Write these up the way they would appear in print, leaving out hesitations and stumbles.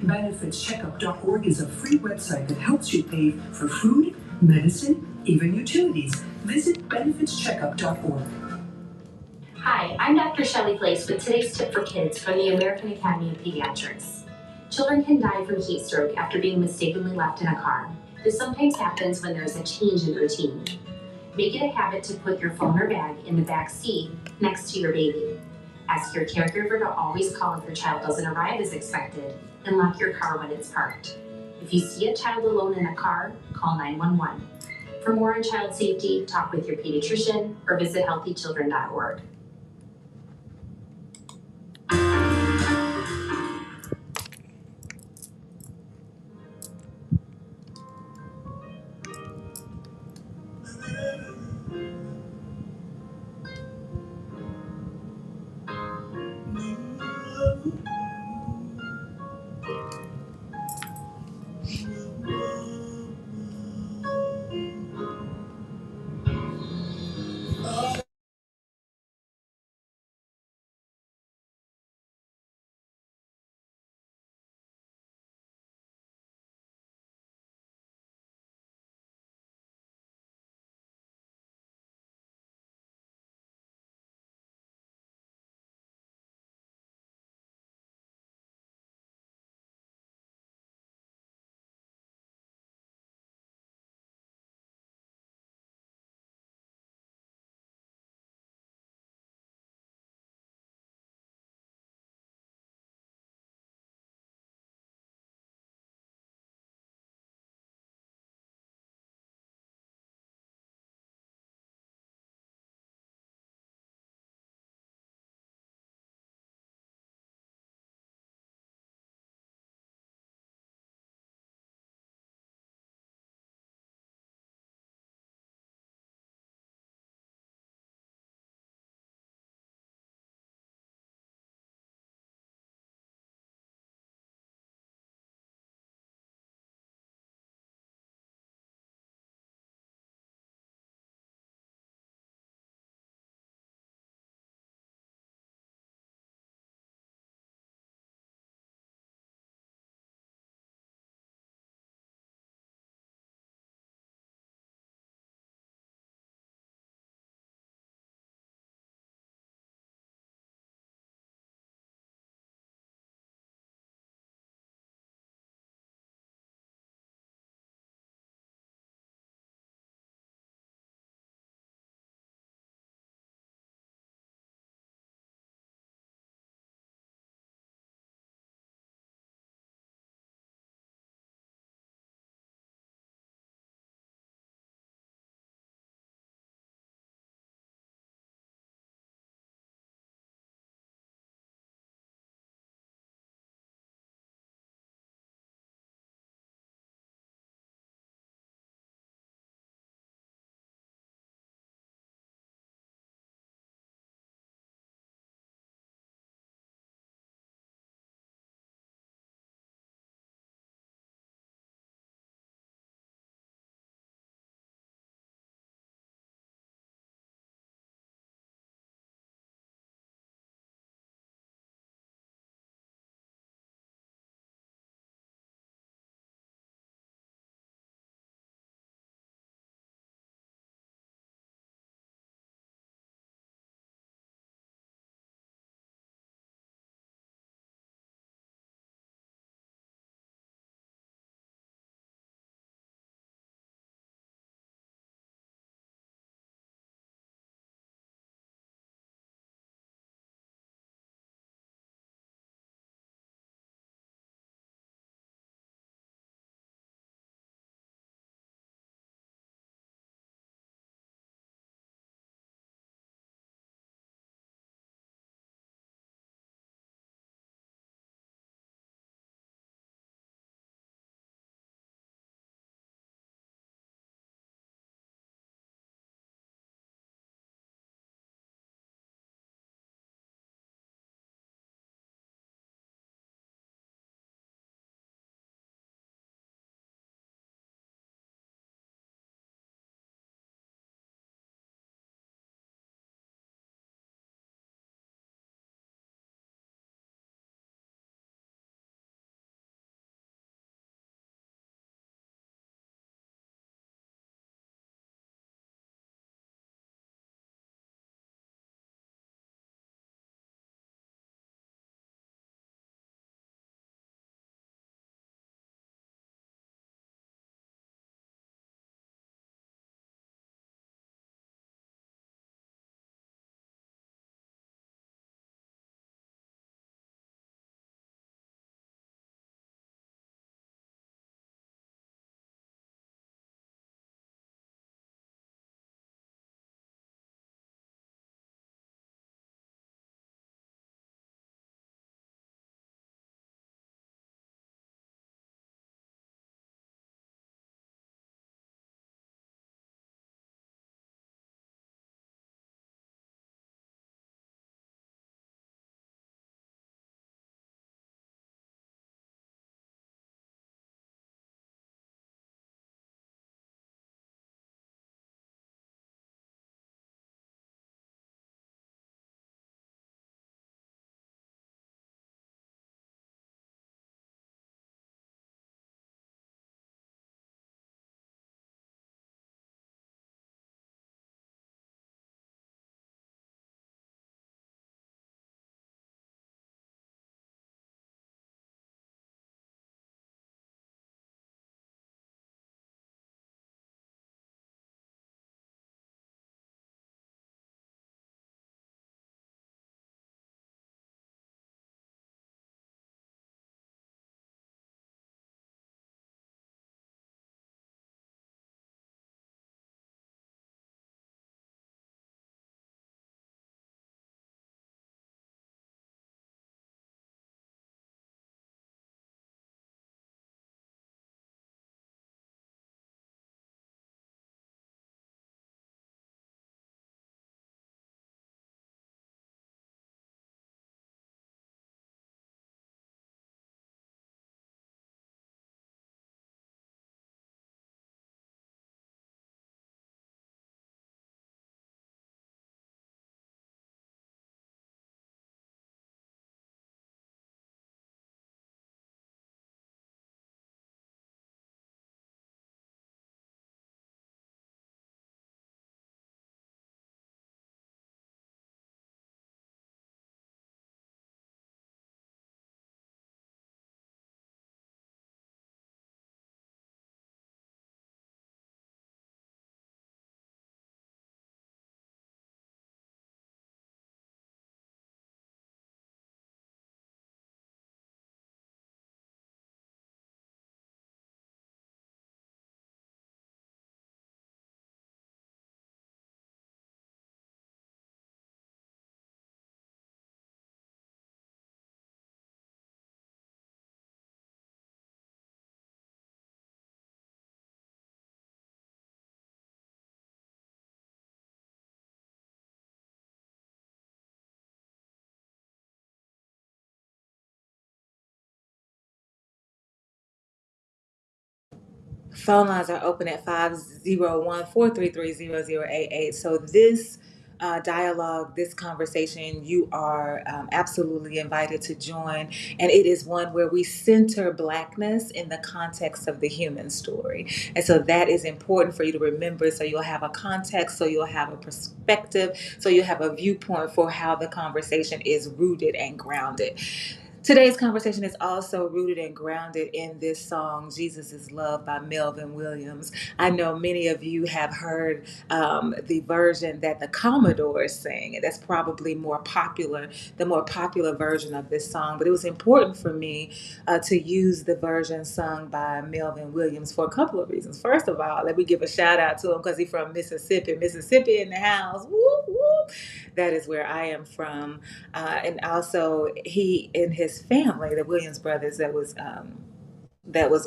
BenefitsCheckup.org is a free website that helps you pay for food, medicine, even utilities. Visit BenefitsCheckup.org. Hi, I'm Dr. Shelley Place with today's tip for kids from the American Academy of Pediatrics. Children can die from heat stroke after being mistakenly left in a car. This sometimes happens when there's a change in routine. Make it a habit to put your phone or bag in the back seat next to your baby. Ask your caregiver to always call if your child doesn't arrive as expected, and lock your car when it's parked. If you see a child alone in a car, call 911. For more on child safety, talk with your pediatrician or visit healthychildren.org. Phone lines are open at 501-433-0088. So this dialogue, this conversation, you are absolutely invited to join. And it is one where we center Blackness in the context of the human story. And so that is important for you to remember. So you'll have a context, so you'll have a perspective, so you'll have a viewpoint for how the conversation is rooted and grounded. Today's conversation is also rooted and grounded in this song, Jesus is Love by Melvin Williams. I know many of you have heard the version that the Commodores sing, and that's probably the more popular version of this song. But it was important for me to use the version sung by Melvin Williams for a couple of reasons. First of all, let me give a shout out to him because he's from Mississippi. Mississippi in the house. Whoop, whoop. That is where I am from. And also, he and his family, the Williams brothers, that was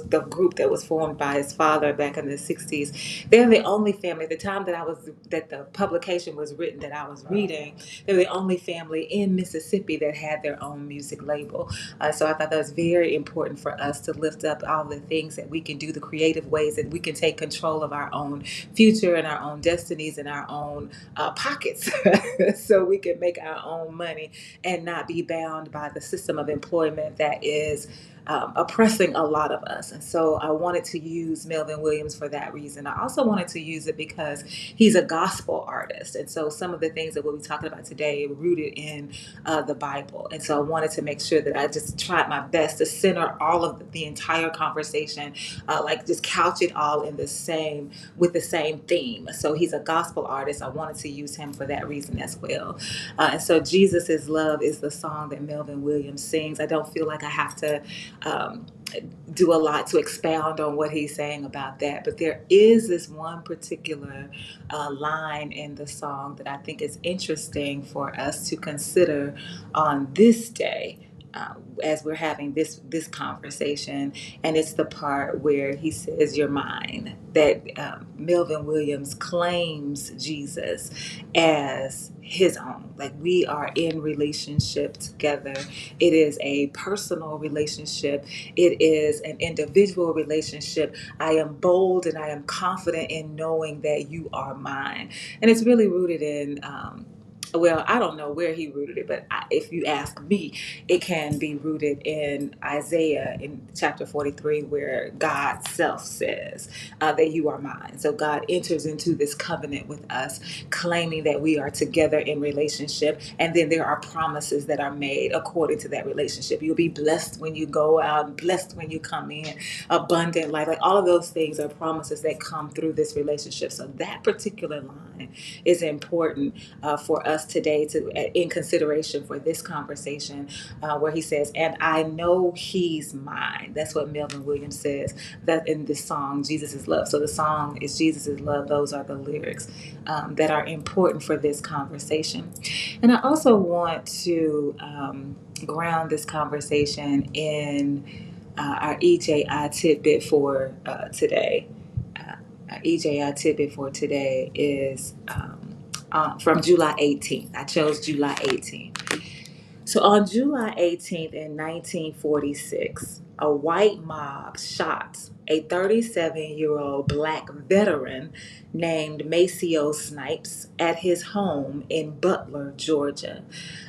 the group that was formed by his father back in the 60s. They're the only family at the time that the publication was written that I was reading. They're the only family in Mississippi that had their own music label. So I thought that was very important for us to lift up all the things that we can do, the creative ways that we can take control of our own future and our own destinies and our own pockets so we can make our own money and not be bound by the system of employment that is oppressing a lot of us. And so I wanted to use Melvin Williams for that reason. I also wanted to use it because he's a gospel artist. And so some of the things that we'll be talking about today are rooted in the Bible. And so I wanted to make sure that I just tried my best to center all of the entire conversation, like just couch it all in with the same theme. So he's a gospel artist. I wanted to use him for that reason as well. And so Jesus is Love is the song that Melvin Williams sings. I don't feel like I have to do a lot to expound on what he's saying about that. But there is this one particular line in the song that I think is interesting for us to consider on this day. As we're having this conversation, and it's the part where he says, "You're mine." That Melvin Williams claims Jesus as his own. Like we are in relationship together. It is a personal relationship. It is an individual relationship. I am bold and I am confident in knowing that you are mine, and it's really rooted in. Well, I don't know where he rooted it, but if you ask me, it can be rooted in Isaiah in chapter 43, where God self says that you are mine. So God enters into this covenant with us, claiming that we are together in relationship. And then there are promises that are made according to that relationship. You'll be blessed when you go out, blessed when you come in, abundant life. Like all of those things are promises that come through this relationship. So that particular line is important for us today in consideration for this conversation, where he says, "And I know he's mine." That's what Melvin Williams says that in this song, Jesus is Love. So the song is Jesus is Love. Those are the lyrics that are important for this conversation. And I also want to ground this conversation in our EJI tidbit for today. Our EJI tidbit for today is from July 18th. I chose July 18th. So on July 18th in 1946, a white mob shot a 37-year-old black veteran named Maceo Snipes at his home in Butler, Georgia.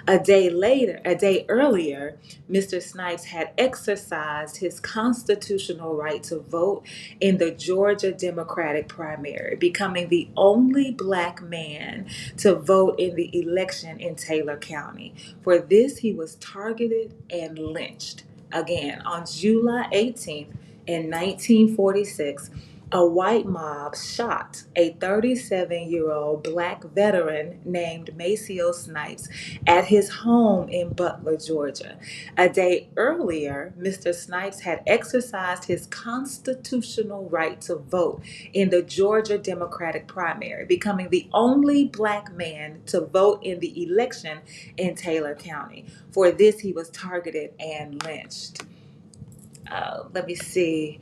A day earlier, Mr. Snipes had exercised his constitutional right to vote in the Georgia Democratic primary, becoming the only black man to vote in the election in Taylor County. For this, he was targeted and lynched. Again, on July 18th in 1946, a white mob shot a 37-year-old black veteran named Maceo Snipes at his home in Butler, Georgia. A day earlier, Mr. Snipes had exercised his constitutional right to vote in the Georgia Democratic primary, becoming the only black man to vote in the election in Taylor County. For this, he was targeted and lynched. Let me see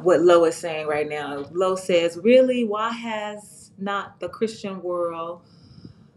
what Lo is saying right now. Lo says, "Really, why has not the Christian world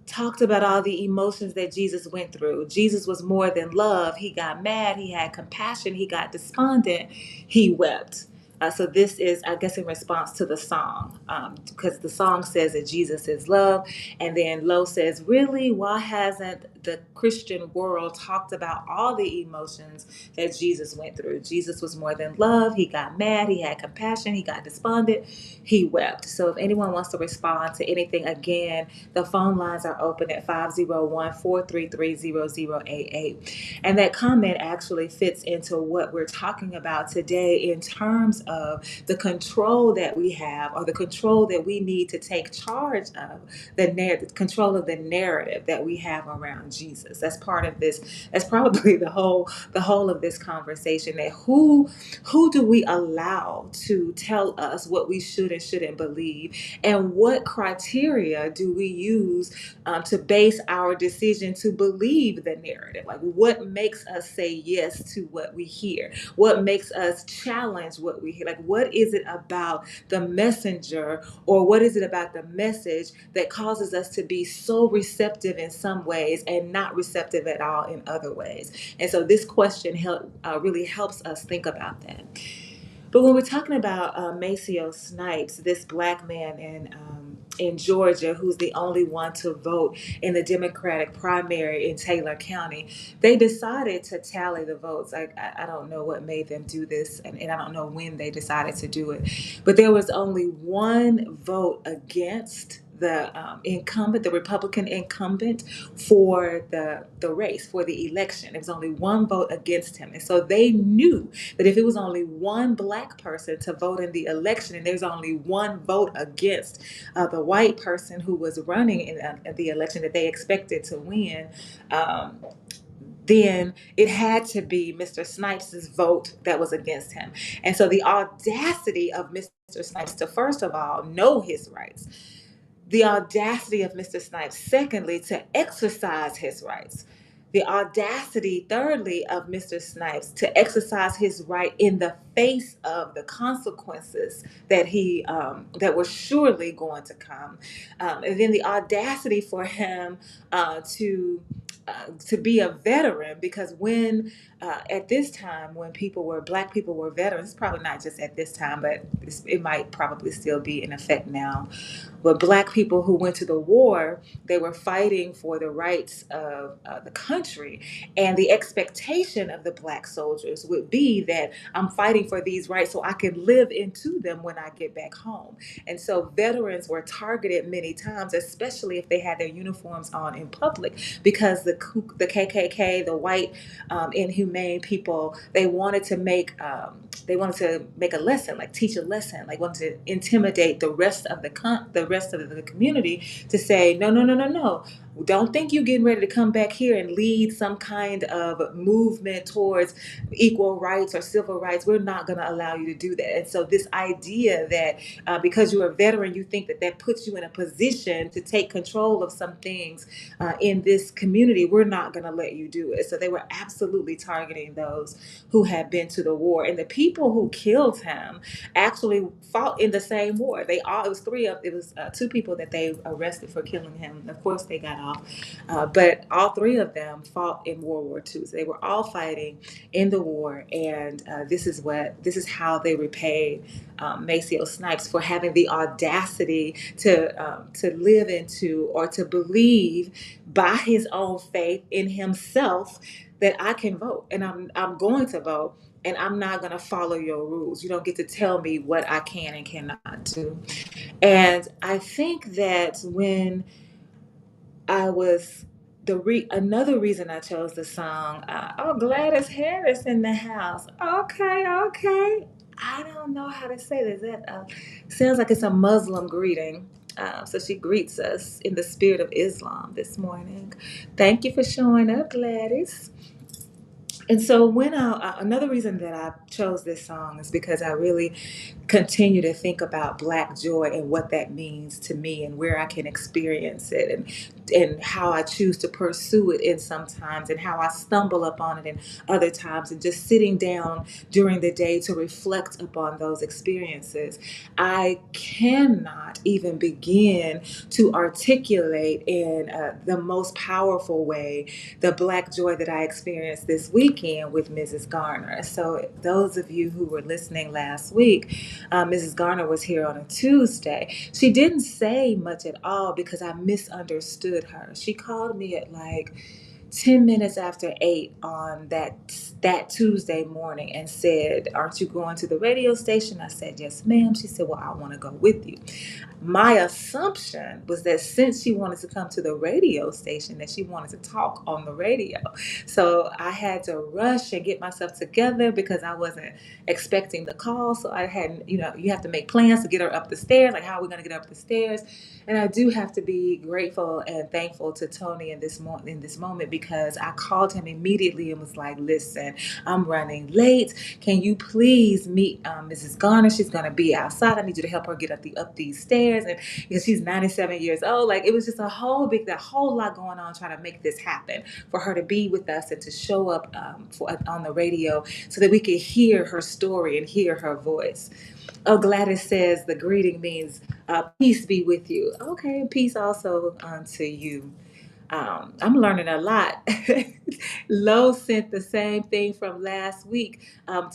talked about all the emotions that Jesus went through? Jesus was more than love. He got mad. He had compassion. He got despondent. He wept." So this is, I guess, in response to the song, because the song says that Jesus is love, and then Lo says, really, why hasn't the Christian world talked about all the emotions that Jesus went through? Jesus was more than love. He got mad. He had compassion. He got despondent. He wept. So if anyone wants to respond to anything, again, the phone lines are open at 501-433-0088. And that comment actually fits into what we're talking about today in terms of the control that we have, or the control that we need to take charge of, the control of the narrative that we have around Jesus. That's part of this. That's probably the whole of this conversation. That who do we allow to tell us what we should and shouldn't believe, and what criteria do we use to base our decision to believe the narrative? Like, what makes us say yes to what we hear? What makes us challenge what we hear? Like, what is it about the messenger, or what is it about the message that causes us to be so receptive in some ways and not receptive at all in other ways? And so this question really helps us think about that. But when we're talking about Maceo Snipes, this black man in Georgia, who's the only one to vote in the Democratic primary in Taylor County, they decided to tally the votes. I don't know what made them do this, and I don't know when they decided to do it. But there was only one vote against the incumbent, the Republican incumbent, for the race, for the election. There was only one vote against him. And so they knew that if it was only one black person to vote in the election, and there's only one vote against the white person who was running in the election that they expected to win, then it had to be Mr. Snipes' vote that was against him. And so the audacity of Mr. Snipes to, first of all, know his rights, the audacity of Mr. Snipes, secondly, to exercise his rights. The audacity, thirdly, of Mr. Snipes to exercise his right in the face of the consequences that were surely going to come, and then the audacity for him to be a veteran, because when at this time, when black people were veterans, probably not just at this time, but it might probably still be in effect now. But black people who went to the war, they were fighting for the rights of the country. And the expectation of the black soldiers would be that I'm fighting for these rights so I can live into them when I get back home. And so veterans were targeted many times, especially if they had their uniforms on in public, because the KKK, the white inhumane people, they wanted to make a lesson, like teach a lesson, like wanted to intimidate the rest of the community to say, no, don't think you're getting ready to come back here and lead some kind of movement towards equal rights or civil rights. We're not going to allow you to do that. And so this idea that because you're a veteran, you think that puts you in a position to take control of some things in this community, we're not going to let you do it. So they were absolutely targeting those who had been to the war. And the people who killed him actually fought in the same war. It was two people that they arrested for killing him. Of course, they got off. But all three of them fought in World War II. So they were all fighting in the war. And this is how they repaid Maceo Snipes for having the audacity to live into, or to believe by his own faith in himself, that I can vote, and I'm going to vote, and I'm not going to follow your rules. You don't get to tell me what I can and cannot do. And I think that when I was another reason I chose the song, Gladys Harris in the house. Okay. I don't know how to say this. That sounds like it's a Muslim greeting. So she greets us in the spirit of Islam this morning. Thank you for showing up, Gladys. And so another reason that I chose this song is because I really continue to think about Black joy and what that means to me and where I can experience it, and how I choose to pursue it in sometimes, and how I stumble upon it in other times, and just sitting down during the day to reflect upon those experiences. I cannot even begin to articulate in the most powerful way the Black joy that I experienced this weekend with Mrs. Garner. So those of you who were listening last week, Mrs. Garner was here on a Tuesday. She didn't say much at all because I misunderstood her. She called me at like 10 minutes after 8 on that Tuesday morning and said, "Aren't you going to the radio station?" I said, "Yes, ma'am." She said, "Well, I want to go with you." My assumption was that since she wanted to come to the radio station, that she wanted to talk on the radio. So I had to rush and get myself together because I wasn't expecting the call. So I hadn't, you have to make plans to get her up the stairs. Like, how are we going to get up the stairs? And I do have to be grateful and thankful to Toney in this moment, because I called him immediately and was like, "Listen, I'm running late. Can you please meet Mrs. Garner? She's going to be outside. I need you to help her get up these stairs." And because she's 97 years old, like, it was just a whole lot going on trying to make this happen for her to be with us and to show up on the radio so that we could hear her story and hear her voice. Oh, Gladys says the greeting means peace be with you. Okay, peace also unto you. I'm learning a lot. Lo sent the same thing from last week,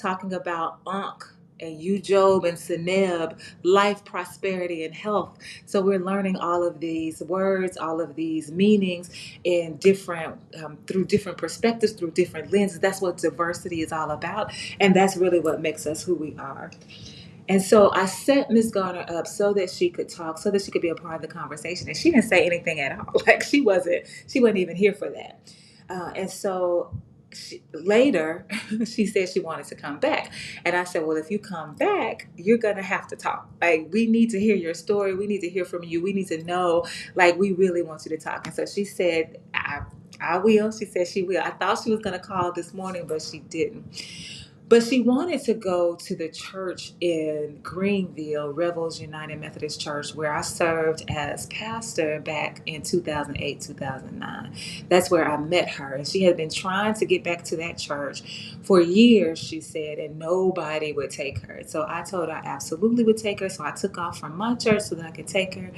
talking about Ankh and you, Job, and Seneb, life, prosperity, and health. So we're learning all of these words, all of these meanings in different, through different perspectives, through different lenses. That's what diversity is all about, and that's really what makes us who we are. And so I set Miss Garner up so that she could talk, so that she could be a part of the conversation. And she didn't say anything at all. Like, she wasn't even here for that. And so later, she said she wanted to come back. And I said, "Well, if you come back, you're going to have to talk. Like, we need to hear your story. We need to hear from you. We need to know, like, we really want you to talk." And so she said, I will. She said she will. I thought she was going to call this morning, but she didn't. But she wanted to go to the church in Greenville, Revels United Methodist Church, where I served as pastor back in 2008, 2009. That's where I met her. And she had been trying to get back to that church for years, she said, and nobody would take her. So I told her I absolutely would take her. So I took off from my church so that I could take her.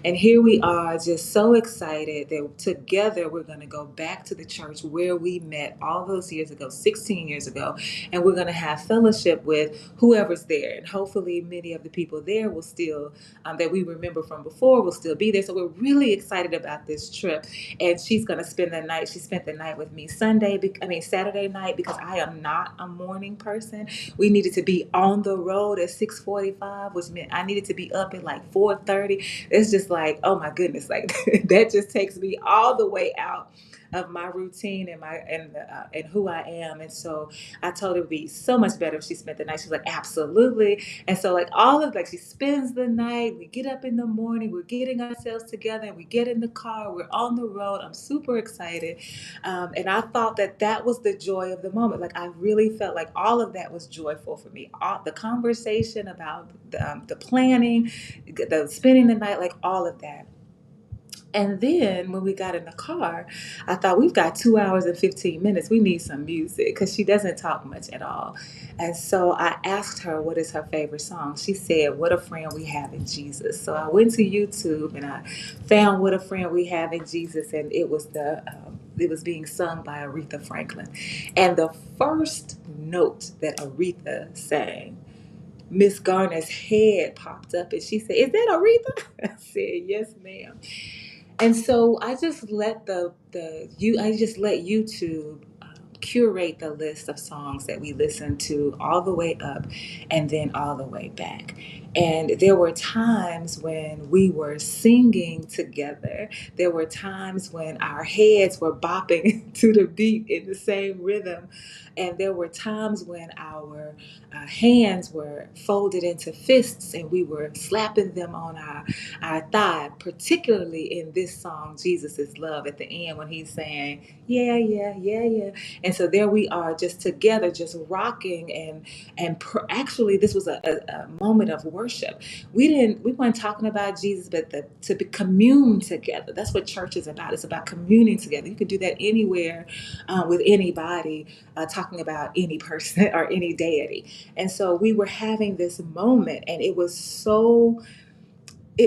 And here we are, just so excited that together we're going to go back to the church where we met all those years ago, 16 years ago. And we're going to have fellowship with whoever's there. And hopefully many of the people there will still, that we remember from before, will still be there. So we're really excited about this trip. And she's going to spend the night. She spent the night with me Saturday night, because I am not a morning person. We needed to be on the road at 6:45, which meant I needed to be up at like 4:30. It's just like, oh my goodness, like that just takes me all the way out of my routine and who I am. And so I told her it would be so much better if she spent the night. She was like, absolutely. And so she spends the night, we get up in the morning, we're getting ourselves together, and we get in the car, we're on the road. I'm super excited. And I thought that was the joy of the moment. Like, I really felt like all of that was joyful for me. The conversation about the planning, the spending the night, like all of that. And then when we got in the car, I thought, we've got 2 hours and 15 minutes. We need some music, because she doesn't talk much at all. And so I asked her, what is her favorite song? She said, "What a Friend We Have in Jesus." So I went to YouTube and I found "What a Friend We Have in Jesus," and it was being sung by Aretha Franklin. And the first note that Aretha sang, Miss Garner's head popped up and she said, "Is that Aretha?" I said, "Yes, ma'am." And so I just let YouTube curate the list of songs that we listened to all the way up and then all the way back. And there were times when we were singing together. There were times when our heads were bopping to the beat in the same rhythm. And there were times when our hands were folded into fists and we were slapping them on our thigh, particularly in this song, "Jesus is Love," at the end when he's saying, "Yeah, yeah, yeah, yeah." And And so there we are, just together, just rocking, actually, this was a moment of worship. We weren't talking about Jesus, but to commune together. That's what church is about. It's about communing together. You can do that anywhere, with anybody, talking about any person or any deity. And so we were having this moment, and it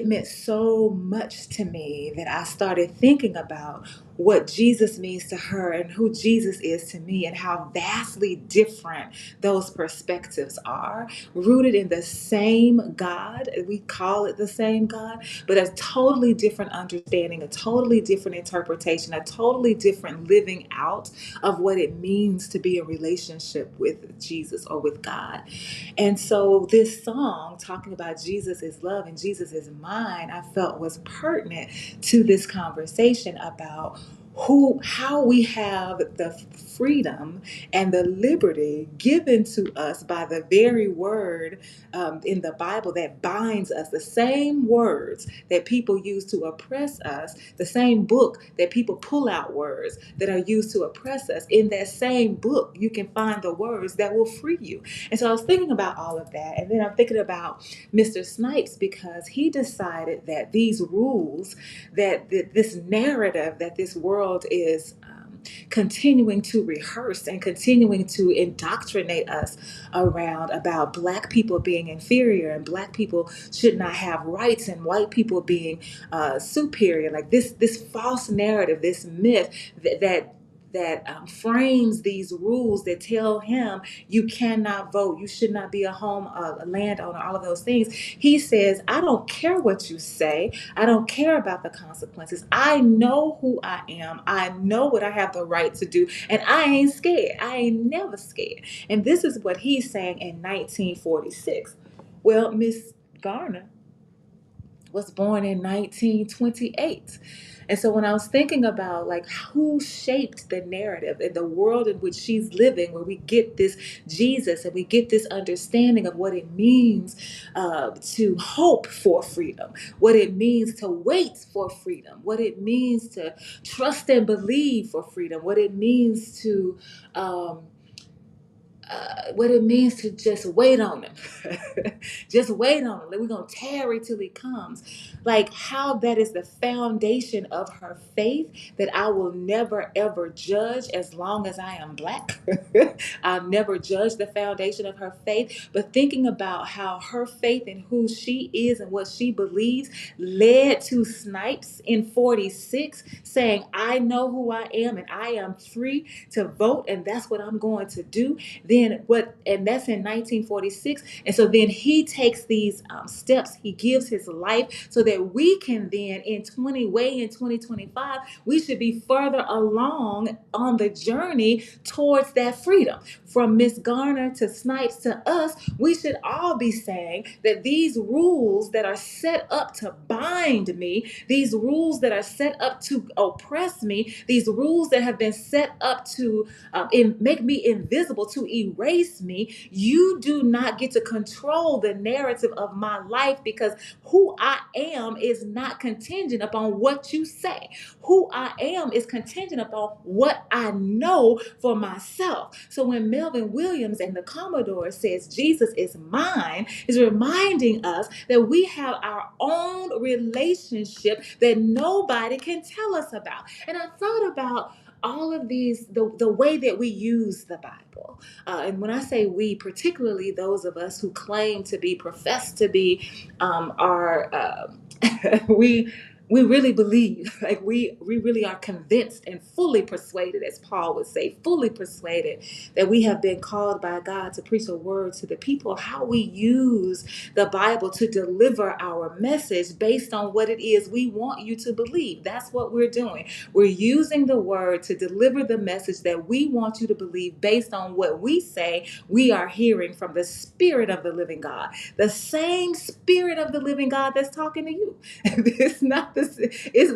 meant so much to me that I started thinking about what Jesus means to her and who Jesus is to me, and how vastly different those perspectives are, rooted in the same God. We call it the same God, but a totally different understanding, a totally different interpretation, a totally different living out of what it means to be in relationship with Jesus or with God. And so this song talking about Jesus is love and Jesus is mine, I felt was pertinent to this conversation about how we have the freedom and the liberty given to us by the very word, in the Bible, that binds us. The same words that people use to oppress us, the same book that people pull out words that are used to oppress us, in that same book you can find the words that will free you. And so I was thinking about all of that, and then I'm thinking about Mr. Snipes, because he decided that these rules, that this narrative that this world is continuing to rehearse and continuing to indoctrinate us around, about Black people being inferior and Black people should not have rights, and white people being superior, like this false narrative, this myth that frames these rules that tell him you cannot vote, you should not be a landowner, all of those things. He says, I don't care what you say. I don't care about the consequences. I know who I am. I know what I have the right to do, and I ain't scared. I ain't never scared. And this is what he's saying in 1946. Well, Miss Garner was born in 1928. And so when I was thinking about like who shaped the narrative and the world in which she's living, where we get this Jesus and we get this understanding of what it means to hope for freedom, what it means to wait for freedom, what it means to trust and believe for freedom, what it means to just wait on him. Just wait on him. We're going to tarry till he comes. Like how that is the foundation of her faith, that I will never ever judge as long as I am Black. I'll never judge the foundation of her faith. But thinking about how her faith and who she is and what she believes led to Snipes in 46 saying, I know who I am and I am free to vote, and that's what I'm going to do. And that's in 1946. And so then he takes these steps. He gives his life so that we can then in 2025, we should be further along on the journey towards that freedom. From Miss Garner to Snipes to us, we should all be saying that these rules that are set up to bind me, these rules that are set up to oppress me, these rules that have been set up to make me invisible, to erase me, you do not get to control the narrative of my life, because who I am is not contingent upon what you say. Who I am is contingent upon what I know for myself. So when Melvin Williams and the Commodore says Jesus is mine, is reminding us that we have our own relationship that nobody can tell us about. And I thought about all of these, the way that we use the Bible. And when I say we, particularly those of us who claim to be, profess to be, we really believe, like we really are convinced and fully persuaded, as Paul would say, fully persuaded that we have been called by God to preach a word to the people. How we use the Bible to deliver our message based on what it is we want you to believe. That's what we're doing. We're using the word to deliver the message that we want you to believe based on what we say we are hearing from the Spirit of the living God. The same Spirit of the living God that's talking to you. It's not this. It's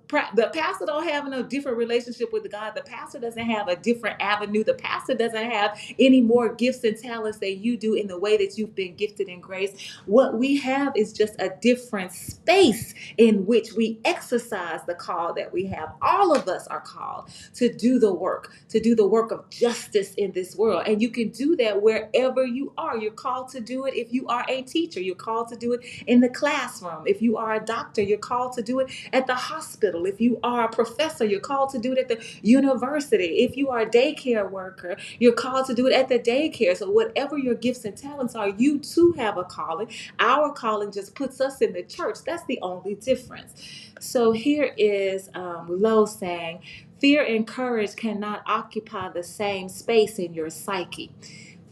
The pastor don't have a different relationship with God. The pastor doesn't have a different avenue. The pastor doesn't have any more gifts and talents than you do in the way that you've been gifted in grace. What we have is just a different space in which we exercise the call that we have. All of us are called to do the work of justice in this world. And you can do that wherever you are. You're called to do it if you are a teacher. You're called to do it in the classroom. If you are a doctor, you're called to do it at the hospital. If you are a professor, you're called to do it at the university. If you are a daycare worker, you're called to do it at the daycare. So whatever your gifts and talents are, you too have a calling. Our calling just puts us in the church. That's the only difference. So here is Lowe saying, fear and courage cannot occupy the same space in your psyche.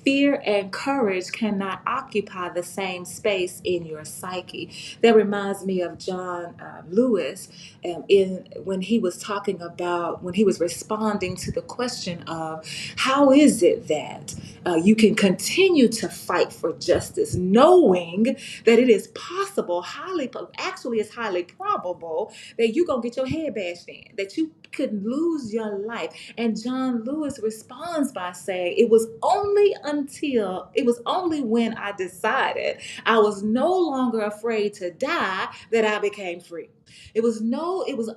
Fear and courage cannot occupy the same space in your psyche. That reminds me of John Lewis when he was talking about, when he was responding to the question of how is it that you can continue to fight for justice, knowing that it is possible, actually it's highly probable that you're going to get your head bashed in, that you could lose your life. And John Lewis responds by saying, it was only when I decided I was no longer afraid to die that I became free. It was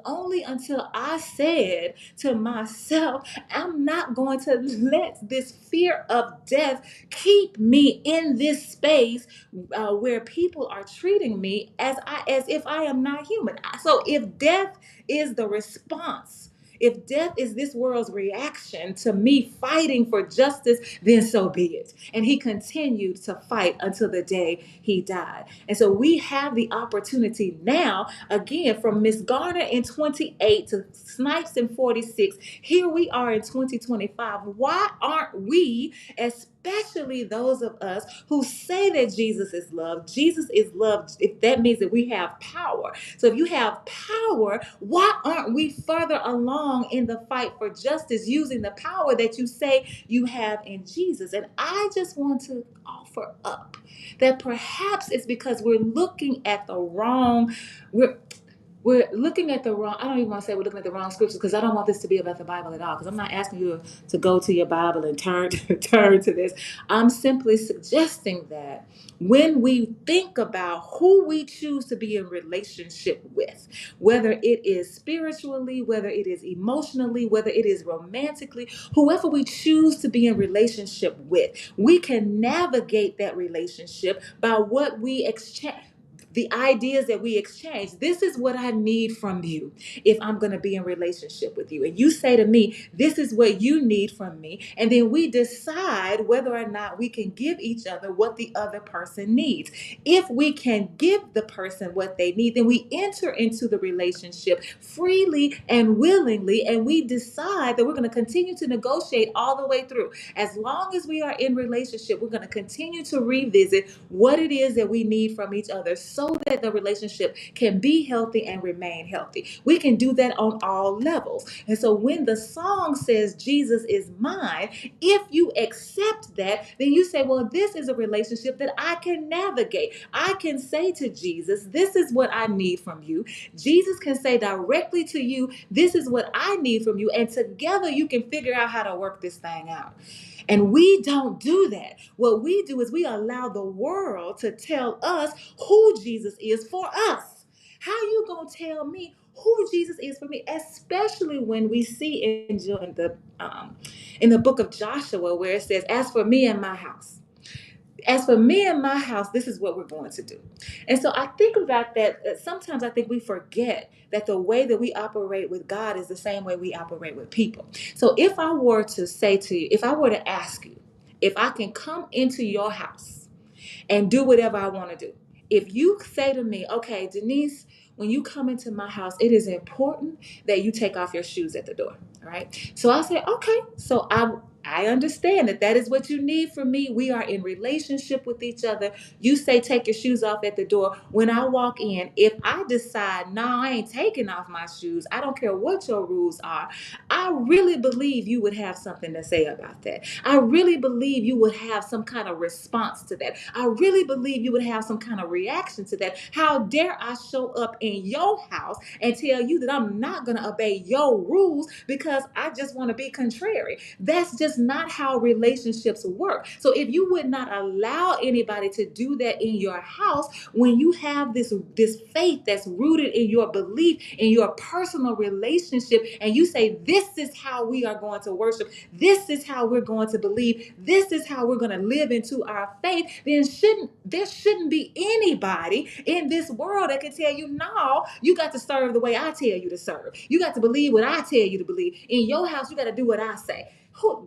only until I said to myself, I'm not going to let this fear of death keep me in this space where people are treating me as if I am not human. So if death is the response, if death is this world's reaction to me fighting for justice, then so be it. And he continued to fight until the day he died. And so we have the opportunity now, again, from Miss Garner in 28 to Snipes in 46. Here we are in 2025. Why aren't we, especially those of us who say that Jesus is love? Jesus is love. If that means that we have power. So if you have power, why aren't we further along in the fight for justice using the power that you say you have in Jesus? And I just want to offer up that perhaps it's because we're looking at the wrong, we're looking at the wrong, I don't even want to say we're looking at the wrong scriptures, because I don't want this to be about the Bible at all, because I'm not asking you to go to your Bible and turn to this. I'm simply suggesting that when we think about who we choose to be in relationship with, whether it is spiritually, whether it is emotionally, whether it is romantically, whoever we choose to be in relationship with, we can navigate that relationship by what we exchange, the ideas that we exchange. This is what I need from you if I'm going to be in relationship with you. And you say to me, this is what you need from me. And then we decide whether or not we can give each other what the other person needs. If we can give the person what they need, then we enter into the relationship freely and willingly. And we decide that we're going to continue to negotiate all the way through. As long as we are in relationship, we're going to continue to revisit what it is that we need from each other, so that the relationship can be healthy and remain healthy. We can do that on all levels. And so when the song says Jesus is mine, if you accept that, then you say, well, this is a relationship that I can navigate. I can say to Jesus, this is what I need from you. Jesus can say directly to you, this is what I need from you. And together you can figure out how to work this thing out. And we don't do that. What we do is we allow the world to tell us who Jesus is for us. How you gonna tell me who Jesus is for me? Especially when we see in the book of Joshua, where it says, "As for me and my house." As for me and my house, this is what we're going to do. And so I think about that. Sometimes I think we forget that the way that we operate with God is the same way we operate with people. So if I were to say to you, if I were to ask you, if I can come into your house and do whatever I want to do, if you say to me, okay, Denise, when you come into my house, it is important that you take off your shoes at the door. All right. So I say, okay. So I understand that that is what you need from me. We are in relationship with each other. You say take your shoes off at the door. When I walk in, if I decide, no, I ain't taking off my shoes, I don't care what your rules are, I really believe you would have something to say about that. I really believe you would have some kind of response to that. I really believe you would have some kind of reaction to that. How dare I show up in your house and tell you that I'm not going to obey your rules because I just want to be contrary? That's just not how relationships work. So if you would not allow anybody to do that in your house, when you have this faith that's rooted in your belief, in your personal relationship, and you say, this is how we are going to worship, this is how we're going to believe, this is how we're going to live into our faith, then there shouldn't be anybody in this world that can tell you, no, you got to serve the way I tell you to serve. You got to believe what I tell you to believe. In your house, you got to do what I say.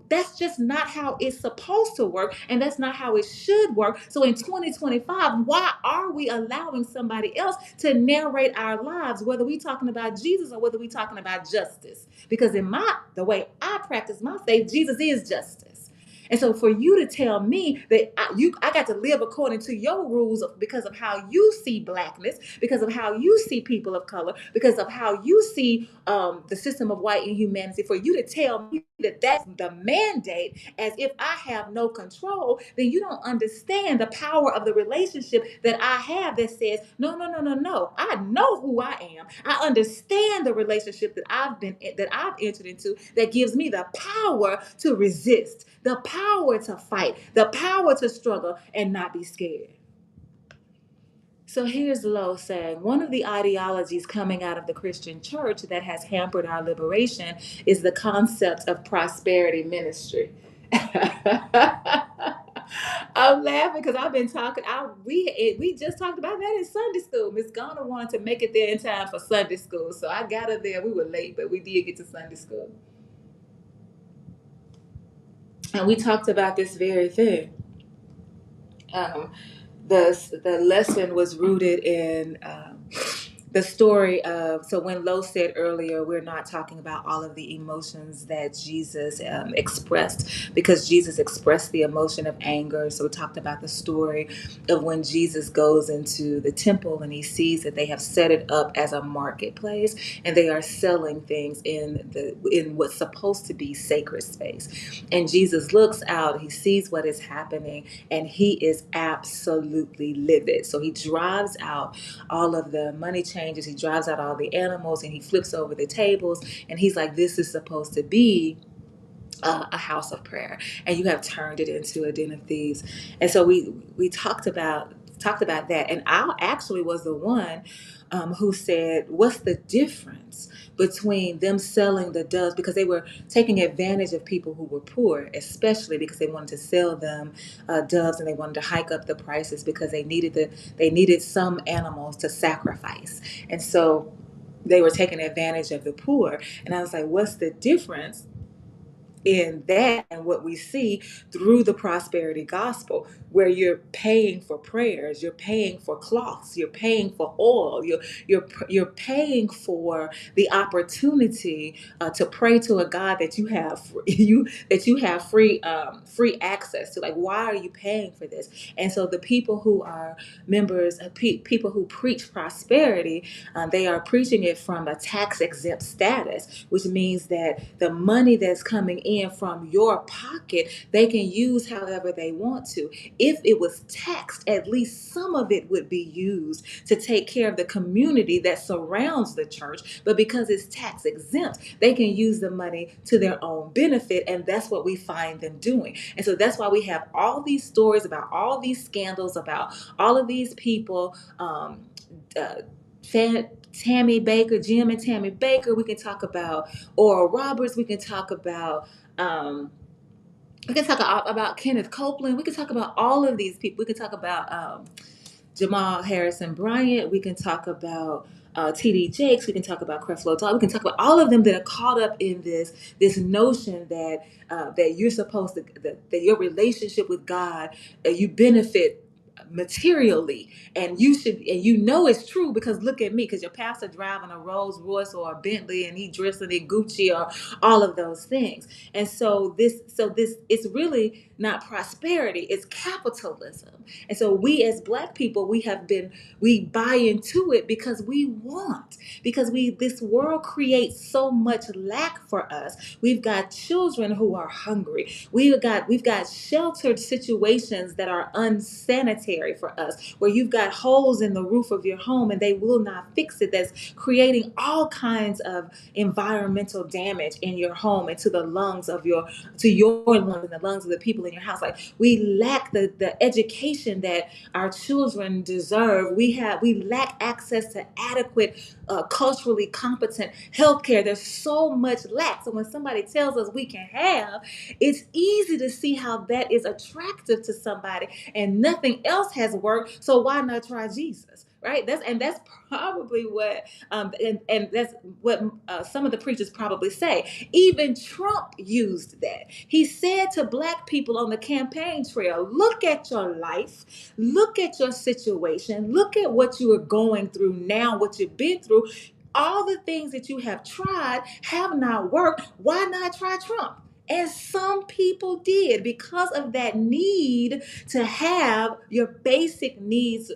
That's just not how it's supposed to work, and that's not how it should work. So in 2025, why are we allowing somebody else to narrate our lives, whether we're talking about Jesus or whether we're talking about justice? Because the way I practice my faith, Jesus is justice. And so for you to tell me that I got to live according to your rules because of how you see Blackness, because of how you see people of color, because of how you see the system of white inhumanity, for you to tell me that that's the mandate as if I have no control, then you don't understand the power of the relationship that I have that says, no, no, no, no, no. I know who I am. I understand the relationship that I've entered into that gives me the power to resist, the power to fight, the power to struggle and not be scared. So here's Lo saying, one of the ideologies coming out of the Christian church that has hampered our liberation is the concept of prosperity ministry. I'm laughing because I've been talking. We just talked about that in Sunday school. Miss Garner wanted to make it there in time for Sunday school, so I got her there. We were late, but we did get to Sunday school, and we talked about this very thing. The lesson was rooted in the story of, so when Lo said earlier, we're not talking about all of the emotions that Jesus expressed, because Jesus expressed the emotion of anger. So we talked about the story of when Jesus goes into the temple and he sees that they have set it up as a marketplace and they are selling things in what's supposed to be sacred space. And Jesus looks out, he sees what is happening, and he is absolutely livid. So he drives out all of the money changes, he drives out all the animals, and he flips over the tables, and he's like, this is supposed to be a house of prayer, and you have turned it into a den of thieves. And so we talked about that, and I actually was the one who said, what's the difference between them selling the doves, because they were taking advantage of people who were poor, especially because they wanted to sell them doves, and they wanted to hike up the prices because they needed some animals to sacrifice, and so they were taking advantage of the poor. And I was like, what's the difference in that and what we see through the prosperity gospel, where you're paying for prayers, you're paying for cloths, you're paying for oil, you're paying for the opportunity to pray to a God that you have free access to. Like, why are you paying for this? And so the people who are members, people who preach prosperity, they are preaching it from a tax exempt status, which means that the money that's coming in from your pocket, they can use however they want to. If it was taxed, at least some of it would be used to take care of the community that surrounds the church. But because it's tax exempt, they can use the money to their own benefit. And that's what we find them doing. And so that's why we have all these stories about all these scandals, about all of these people, Tammy Baker, Jim and Tammy Baker. We can talk about Oral Roberts. We can talk about Kenneth Copeland. We can talk about all of these people. We can talk about Jamal Harrison Bryant. We can talk about T.D. Jakes. We can talk about Creflo Dollar. We can talk about all of them that are caught up in this notion that you're supposed to, that your relationship with God, you benefit materially, and you should, and you know it's true because look at me, because your pastor driving a Rolls Royce or a Bentley and he dressing in Gucci or all of those things. And so this it's really not prosperity, it's capitalism. And so we as Black people, we buy into it because this world creates so much lack for us. We've got children who are hungry. We've got sheltered situations that are unsanitary for us, where you've got holes in the roof of your home and they will not fix it. That's creating all kinds of environmental damage in your home and to your lungs and the lungs of the people in your house. Like, we lack the education that our children deserve. We lack access to adequate, culturally competent healthcare. There's so much lack. So when somebody tells us we can have, it's easy to see how that is attractive to somebody, and nothing else has worked. So why not try Jesus? Right? That's probably what and that's what some of the preachers probably say. Even Trump used that. He said to Black people on the campaign trail, look at your life, look at your situation, look at what you are going through now, what you've been through. All the things that you have tried have not worked. Why not try Trump? And some people did, because of that need to have your basic needs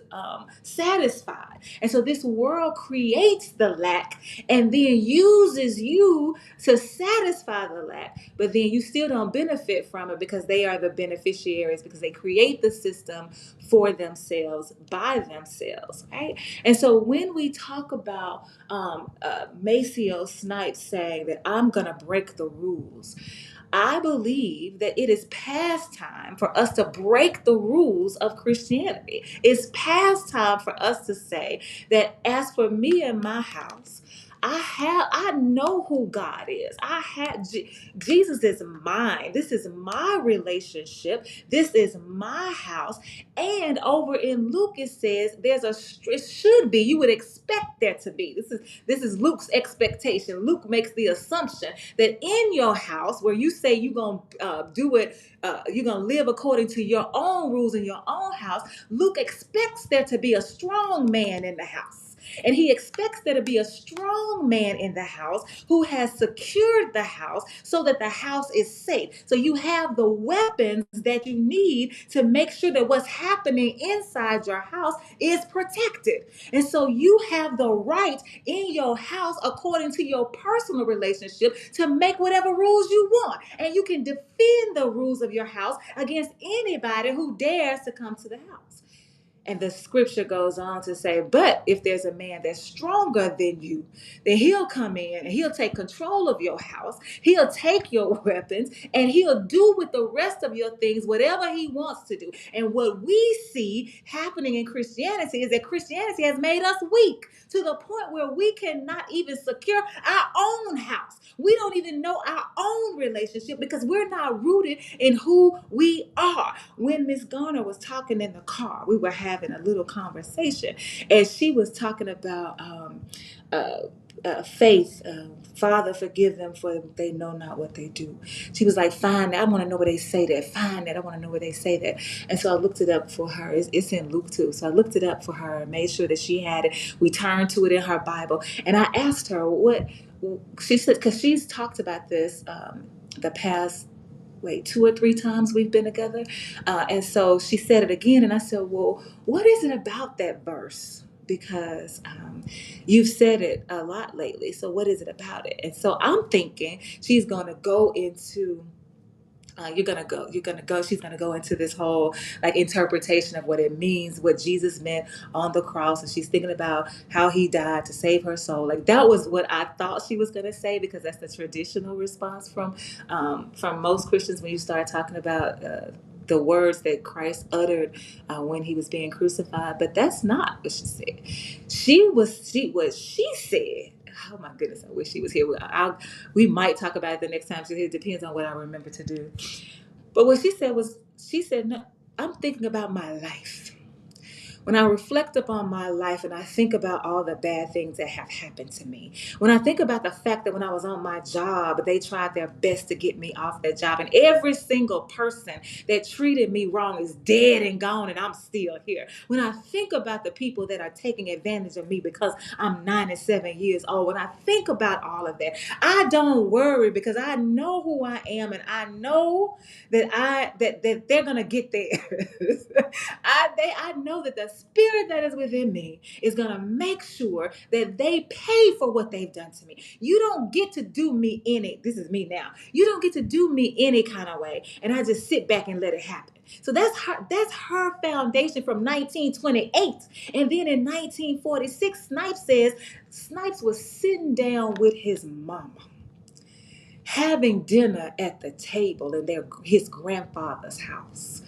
satisfied. And so this world creates the lack and then uses you to satisfy the lack, but then you still don't benefit from it because they are the beneficiaries, because they create the system for themselves, by themselves, right? And so when we talk about Maceo Snipes saying that I'm going to break the rules, I believe that it is past time for us to break the rules of Christianity. It's past time for us to say that as for me and my house, I know who God is. Jesus is mine. This is my relationship. This is my house. And over in Luke, it says it should be, you would expect there to be. This is Luke's expectation. Luke makes the assumption that in your house, where you say you're going to do it, you're going to live according to your own rules in your own house, Luke expects there to be a strong man in the house. And he expects there to be a strong man in the house who has secured the house so that the house is safe. So you have the weapons that you need to make sure that what's happening inside your house is protected. And so you have the right in your house, according to your personal relationship, to make whatever rules you want. And you can defend the rules of your house against anybody who dares to come to the house. And the scripture goes on to say, but if there's a man that's stronger than you, then he'll come in and he'll take control of your house. He'll take your weapons and he'll do with the rest of your things whatever he wants to do. And what we see happening in Christianity is that Christianity has made us weak to the point where we cannot even secure our own house. We don't even know our own relationship because we're not rooted in who we are. When Miss Garner was talking in the car, we were having a little conversation, and she was talking about faith. Father, forgive them, for they know not what they do. She was like, find that. I want to know where they say that. Find that. I want to know where they say that. And so I looked it up for her. It's in Luke 2. So I looked it up for her and made sure that she had it. We turned to it in her Bible. And I asked her what she said, because she's talked about this the past 2 or 3 times we've been together. And so she said it again. And I said, well, what is it about that verse? Because you've said it a lot lately. So what is it about it? And so I'm thinking she's going to go into she's going to go into this whole interpretation of what it means, what Jesus meant on the cross. And she's thinking about how he died to save her soul. That was what I thought she was going to say, because that's the traditional response from most Christians when you start talking about the words that Christ uttered when he was being crucified. But that's not what she said. What she said. Oh my goodness, I wish she was here. We might talk about it the next time she's here. It depends on what I remember to do. But what she said was, no, I'm thinking about my life. When I reflect upon my life and I think about all the bad things that have happened to me, when I think about the fact that when I was on my job, they tried their best to get me off that job, and every single person that treated me wrong is dead and gone, and I'm still here. When I think about the people that are taking advantage of me because I'm 97 years old, when I think about all of that, I don't worry because I know who I am, and I know that they're gonna get there. I know that the spirit that is within me is gonna make sure that they pay for what they've done to me. You don't get to do me any. This is me now. You don't get to do me any kind of way, and I just sit back and let it happen. So that's her foundation from 1928, and then in 1946, Snipes was sitting down with his mama, having dinner at the table in his grandfather's house,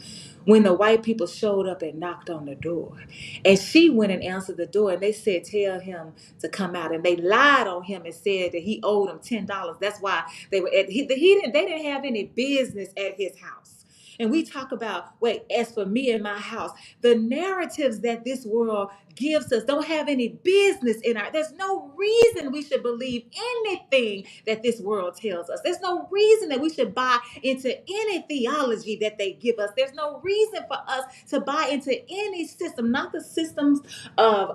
when the white people showed up and knocked on the door. And she went and answered the door, and they said, tell him to come out. And they lied on him and said that he owed them $10. That's why they were they didn't have any business at his house. And we talk about, wait, as for me and my house, the narratives that this world gives us don't have any business there's no reason we should believe anything that this world tells us. There's no reason that we should buy into any theology that they give us. There's no reason for us to buy into any system, not the systems of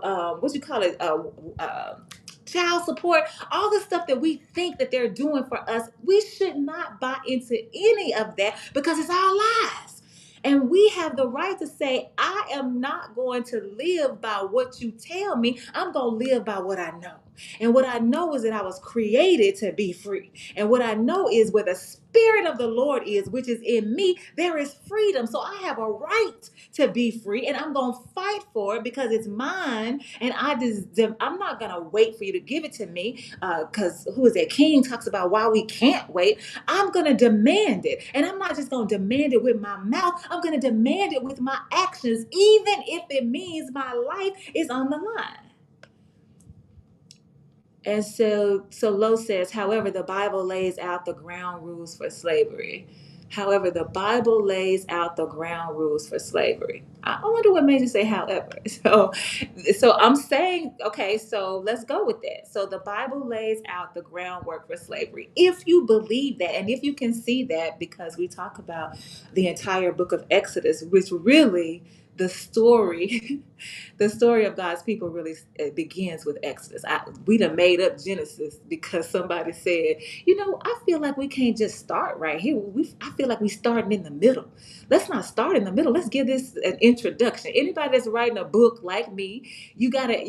child support, all the stuff that we think that they're doing for us. We should not buy into any of that because it's all lies. And we have the right to say, I am not going to live by what you tell me. I'm going to live by what I know. And what I know is that I was created to be free. And what I know is where the Spirit of the Lord is, which is in me, there is freedom. So I have a right to be free, and I'm going to fight for it because it's mine. And I'm not going to wait for you to give it to me because who is that? King talks about why we can't wait. I'm going to demand it. And I'm not just going to demand it with my mouth. I'm going to demand it with my actions, even if it means my life is on the line. And so Lowe says, however, the Bible lays out the ground rules for slavery. However, the Bible lays out the ground rules for slavery. I wonder what made you say however. So I'm saying, okay, so let's go with that. So the Bible lays out the groundwork for slavery. If you believe that, and if you can see that, because we talk about the entire book of Exodus, which really the story of God's people really begins with Exodus. We done made up Genesis because somebody said, I feel like we can't just start right here. I feel like we starting in the middle. Let's not start in the middle. Let's give this an introduction. Anybody that's writing a book like me, you gotta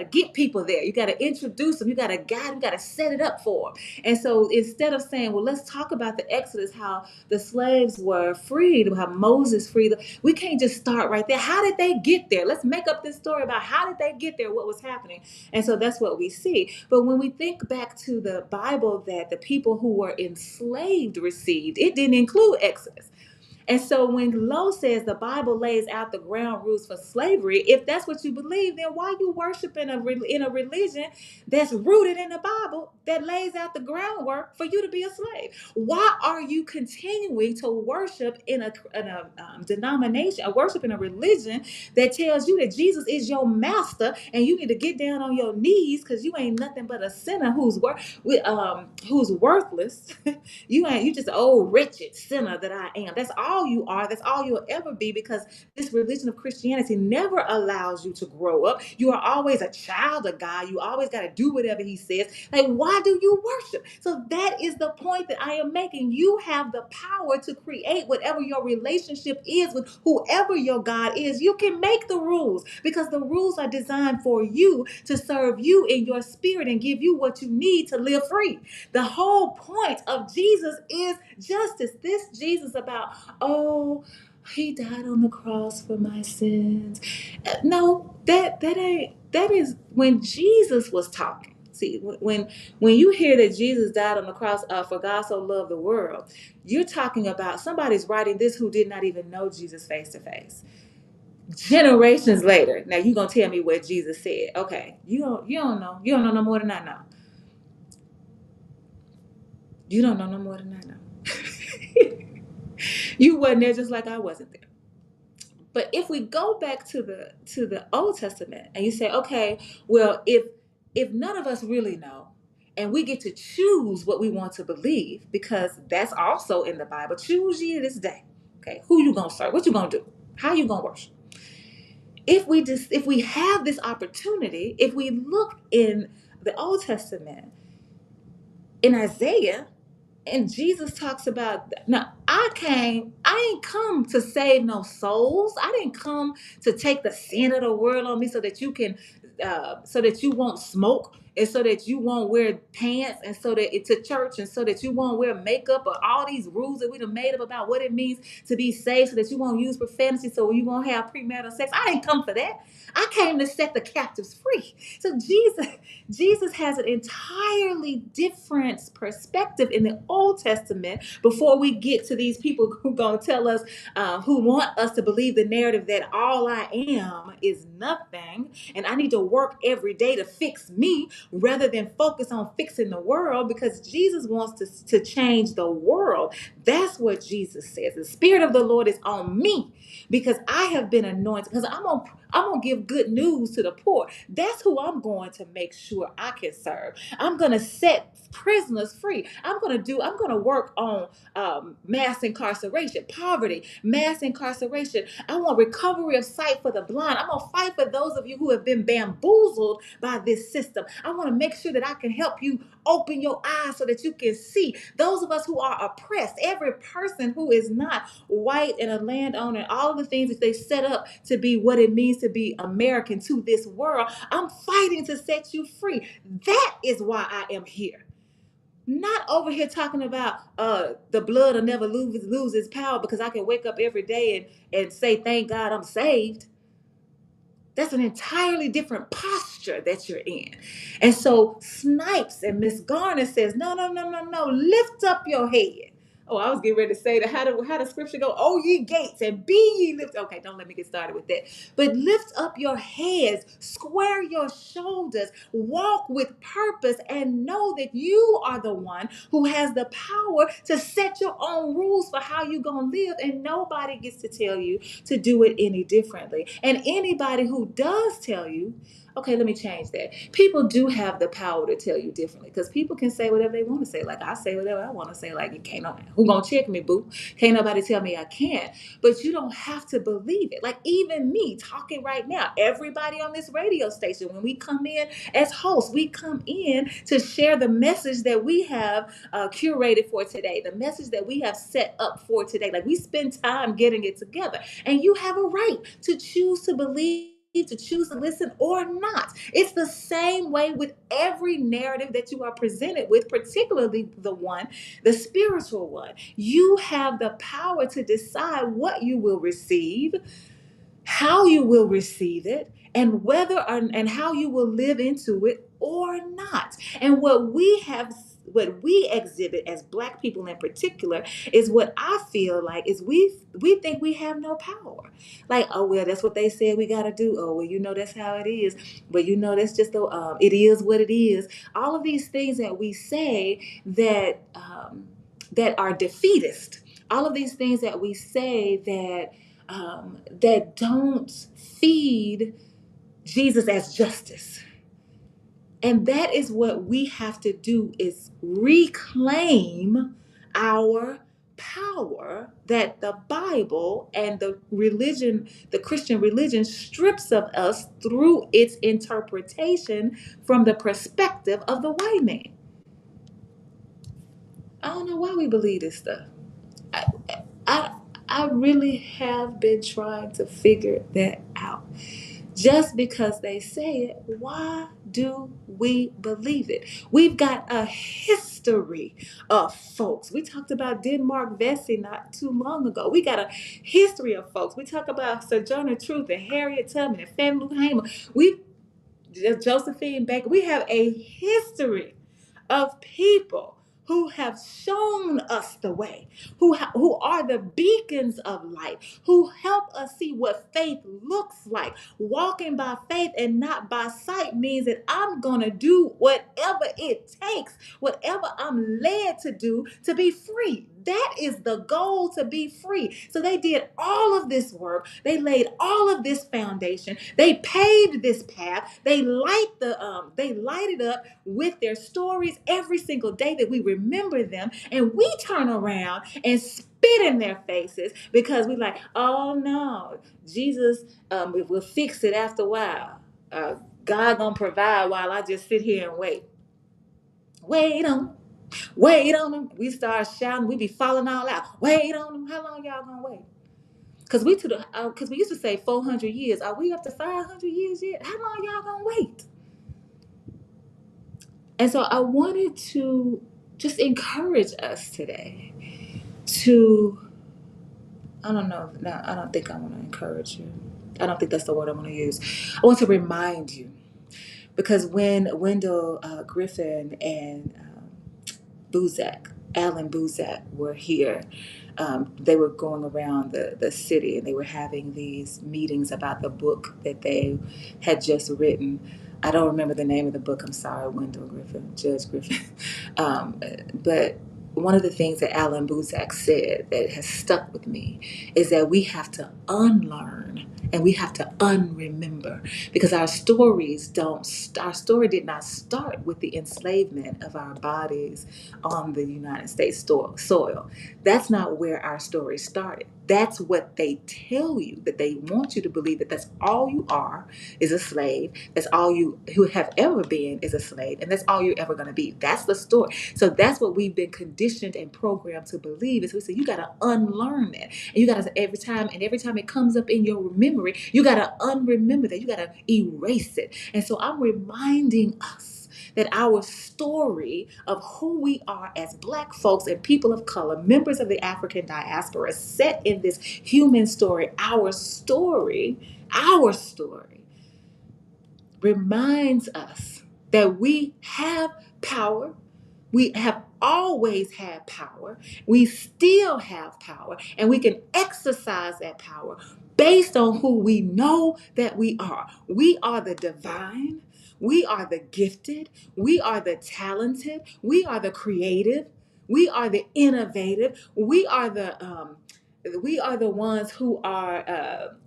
get people there. You gotta introduce them. You gotta guide them. You gotta set it up for them. And so instead of saying, well, let's talk about the Exodus, how the slaves were freed, how Moses freed them, we can't just start right there. How did they get there? Let's make up this story about how did they get there, what was happening. And so that's what we see. But when we think back to the Bible that the people who were enslaved received, it didn't include Exodus. And so when Lowe says the Bible lays out the ground rules for slavery, if that's what you believe, then why are you worshiping in a religion that's rooted in the Bible that lays out the groundwork for you to be a slave? Why are you continuing to worship in a denomination, or worship in a religion that tells you that Jesus is your master and you need to get down on your knees because you ain't nothing but a sinner who's worthless? You just an old wretched sinner that I am. That's all you are. That's all you'll ever be, because this religion of Christianity never allows you to grow up. You are always a child of God. You always got to do whatever he says. Like, why do you worship? So that is the point that I am making. You have the power to create whatever your relationship is with whoever your God is. You can make the rules because the rules are designed for you to serve you in your spirit and give you what you need to live free. The whole point of Jesus is justice. This Jesus about, oh, he died on the cross for my sins. No, that is when Jesus was talking. See, when you hear that Jesus died on the cross for God so loved the world, you're talking about somebody's writing this who did not even know Jesus face to face. Generations later, now you're gonna tell me what Jesus said. Okay, you don't know no more than I know. You don't know no more than I know. You wasn't there just like I wasn't there. But if we go back to the Old Testament and you say, okay, well, if none of us really know, and we get to choose what we want to believe, because that's also in the Bible. Choose ye this day. Okay, who you gonna serve? What you gonna do? How you gonna worship? If we have this opportunity, if we look in the Old Testament, in Isaiah, and Jesus talks about, now I ain't come to save no souls. I didn't come to take the sin of the world on me so that you can, so that you won't smoke, and so that you won't wear pants, and so that it's a church, and so that you won't wear makeup, or all these rules that we done made up about what it means to be saved, so that you won't use profanity, so you won't have premarital sex. I didn't come for that. I came to set the captives free. So Jesus has an entirely different perspective in the Old Testament before we get to these people who going to tell us, who want us to believe the narrative that all I am is nothing and I need to work every day to fix me rather than focus on fixing the world, because Jesus wants to change the world. That's what Jesus says. The Spirit of the Lord is on me because I have been anointed, because I'm gonna give good news to the poor. That's who I'm going to make sure I can serve. I'm gonna set prisoners free. I'm gonna work on mass incarceration, poverty, mass incarceration. I want recovery of sight for the blind. I'm gonna fight for those of you who have been bamboozled by this system. I want to make sure that I can help you open your eyes so that you can see. Those of us who are oppressed, every person who is not white and a landowner, all of the things that they set up to be what it means to be American to this world, I'm fighting to set you free. That is why I am here. Not over here talking about the blood will never lose its power because I can wake up every day and say, thank God I'm saved. That's an entirely different posture that you're in. And so Snipes and Miss Garner says, no, lift up your head. Oh, I was getting ready to say that. How the scripture go? Oh, ye gates, and be ye lifted. Okay, don't let me get started with that. But lift up your heads, square your shoulders, walk with purpose, and know that you are the one who has the power to set your own rules for how you're going to live. And nobody gets to tell you to do it any differently. And anybody who does tell you, okay, let me change that. People do have the power to tell you differently, because people can say whatever they want to say. Like I say whatever I want to say. Like, who gonna check me, boo? Can't nobody tell me I can't. But you don't have to believe it. Like even me talking right now, everybody on this radio station, when we come in as hosts, we come in to share the message that we have curated for today, the message that we have set up for today. Like we spend time getting it together, and you have a right to choose to believe, to choose to listen or not. It's the same way with every narrative that you are presented with, particularly the spiritual one. You have the power to decide what you will receive, how you will receive it, and and how you will live into it or not. And what we exhibit as Black people in particular is what I feel like is we think we have no power. Like, oh well, that's what they said we got to do. Oh well, that's how it is. But that's just the it is what it is. All of these things that we say that that are defeatist. All of these things that we say that don't feed Jesus as justice. And that is what we have to do, is reclaim our power that the Bible and the Christian religion strips of us through its interpretation from the perspective of the white man. I don't know why we believe this stuff. I really have been trying to figure that out. Just because they say it, why do we believe it? We've got a history of folks. We talked about Denmark Vesey not too long ago. We got a history of folks. We talk about Sojourner Truth and Harriet Tubman and Fannie Lou Hamer. Josephine Baker. We have a history of people who have shown us the way, who are the beacons of light, who help us see what faith looks like. Walking by faith and not by sight means that I'm going to do whatever it takes, whatever I'm led to do to be free. That is the goal, to be free. So they did all of this work. They laid all of this foundation. They paved this path. They light it up with their stories every single day that we remember them, and we turn around and spit in their faces because we like, oh no, Jesus will fix it after a while. God gonna provide while I just sit here and wait. Wait on him. Wait on him. We start shouting. We be falling all out. Wait on him. How long y'all gonna wait? Because we used to say 400 years. Are we up to 500 years yet? How long y'all gonna wait? And so I wanted to just encourage us today to, I don't know. No, I don't think I want to encourage you. I don't think that's the word I want to use. I want to remind you, because when Wendell Griffin and Alan Buzak were here, they were going around the city, and they were having these meetings about the book that they had just written. I don't remember the name of the book. I'm sorry, Judge Griffin. But one of the things that Alan Buzak said that has stuck with me is that we have to unlearn and we have to unremember, because our story did not start with the enslavement of our bodies on the United States soil. That's not where our story started. That's what they tell you, that they want you to believe, that that's all you are is a slave. That's all you who have ever been is a slave. And that's all you're ever going to be. That's the story. So that's what we've been conditioned and programmed to believe. Is we say, you got to unlearn that. And you got to, every time it comes up in your memory, you got to unremember that. You got to erase it. And so I'm reminding us that our story of who we are as Black folks and people of color, members of the African diaspora, set in this human story, our story reminds us that we have power. We have always had power. We still have power, and we can exercise that power based on who we know that we are. We are the divine. We are the gifted. We are the talented. We are the creative. We are the innovative. We are the ones who are.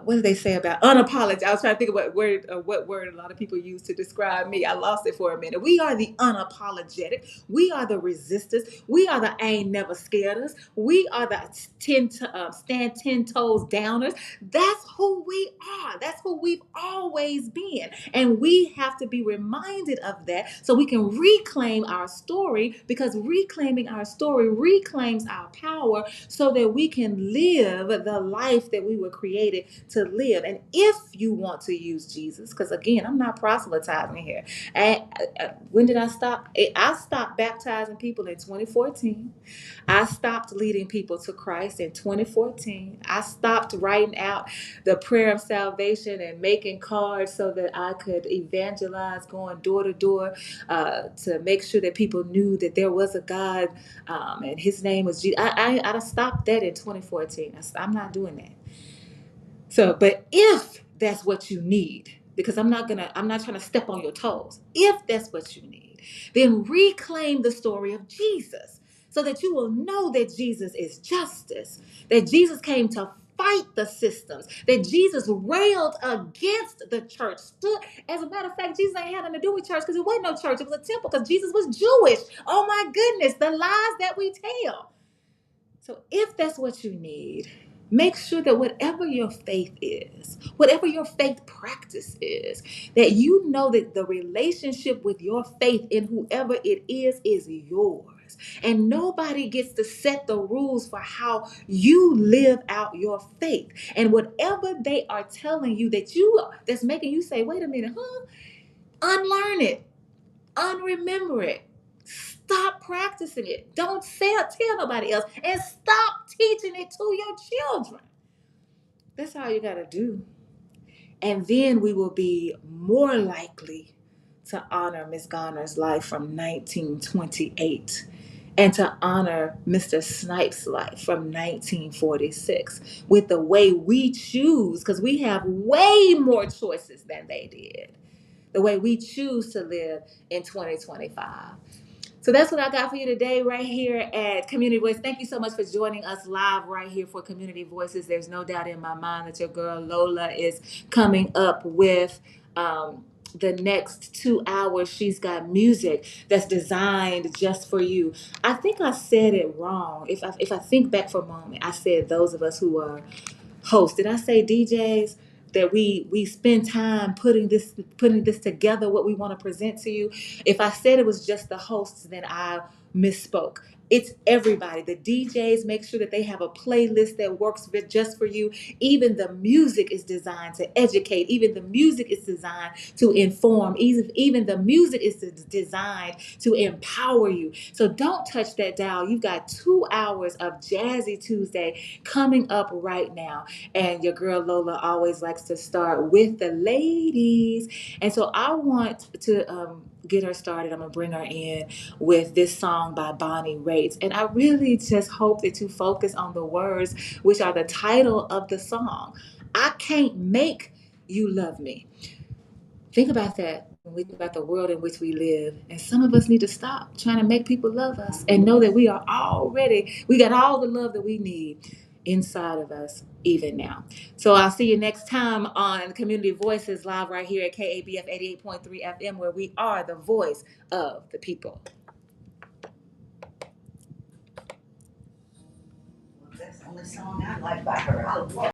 What do they say about unapologetic? I was trying to think of what word a lot of people use to describe me. I lost it for a minute. We are the unapologetic. We are the resistors. We are the ain't never scared us. We are the stand 10 toes downers. That's who we are. That's who we've always been. And we have to be reminded of that so we can reclaim our story, because reclaiming our story reclaims our power so that we can live the life that we were created to live. And if you want to use Jesus, because again, I'm not proselytizing here. And when did I stop? I stopped baptizing people in 2014. I stopped leading people to Christ in 2014. I stopped writing out the prayer of salvation and making cards so that I could evangelize, going door to door to make sure that people knew that there was a God and his name was Jesus. I stopped that in 2014. I'm not doing that. So, but if that's what you need, because I'm not trying to step on your toes. If that's what you need, then reclaim the story of Jesus so that you will know that Jesus is justice, that Jesus came to fight the systems, that Jesus railed against the church. As a matter of fact, Jesus ain't had nothing to do with church because it wasn't no church. It was a temple because Jesus was Jewish. Oh my goodness, the lies that we tell. So if that's what you need, make sure that whatever your faith is, whatever your faith practice is, that you know that the relationship with your faith in whoever it is yours. And nobody gets to set the rules for how you live out your faith. And whatever they are telling you that's making you say, wait a minute, unlearn it, unremember it. Stop practicing it. Don't tell nobody else, and stop teaching it to your children. That's all you got to do. And then we will be more likely to honor Miss Garner's life from 1928 and to honor Mr. Snipes' life from 1946 with the way we choose, because we have way more choices than they did, the way we choose to live in 2025. So that's what I got for you today right here at Community Voice. Thank you so much for joining us live right here for Community Voices. There's no doubt in my mind that your girl Lola is coming up with the next 2 hours. She's got music that's designed just for you. I think I said it wrong. If I think back for a moment, I said those of us who are hosts. Did I say DJs? That we spend time putting this together, what we want to present to you. If I said it was just the hosts, then I misspoke. It's everybody. The DJs make sure that they have a playlist that works just for you. Even the music is designed to educate. Even the music is designed to inform. Even the music is designed to empower you. So don't touch that dial. You've got 2 hours of Jazzy Tuesday coming up right now. And your girl Lola always likes to start with the ladies. And so I want to get her started. I'm going to bring her in with this song by Bonnie Raitt. And I really just hope that you focus on the words, which are the title of the song. I can't make you love me. Think about that when we think about the world in which we live. And some of us need to stop trying to make people love us and know that we got all the love that we need inside of us even now. So I'll see you next time on Community Voices live right here at KABF 88.3 FM, where we are the voice of the people. That's the only song I like by her.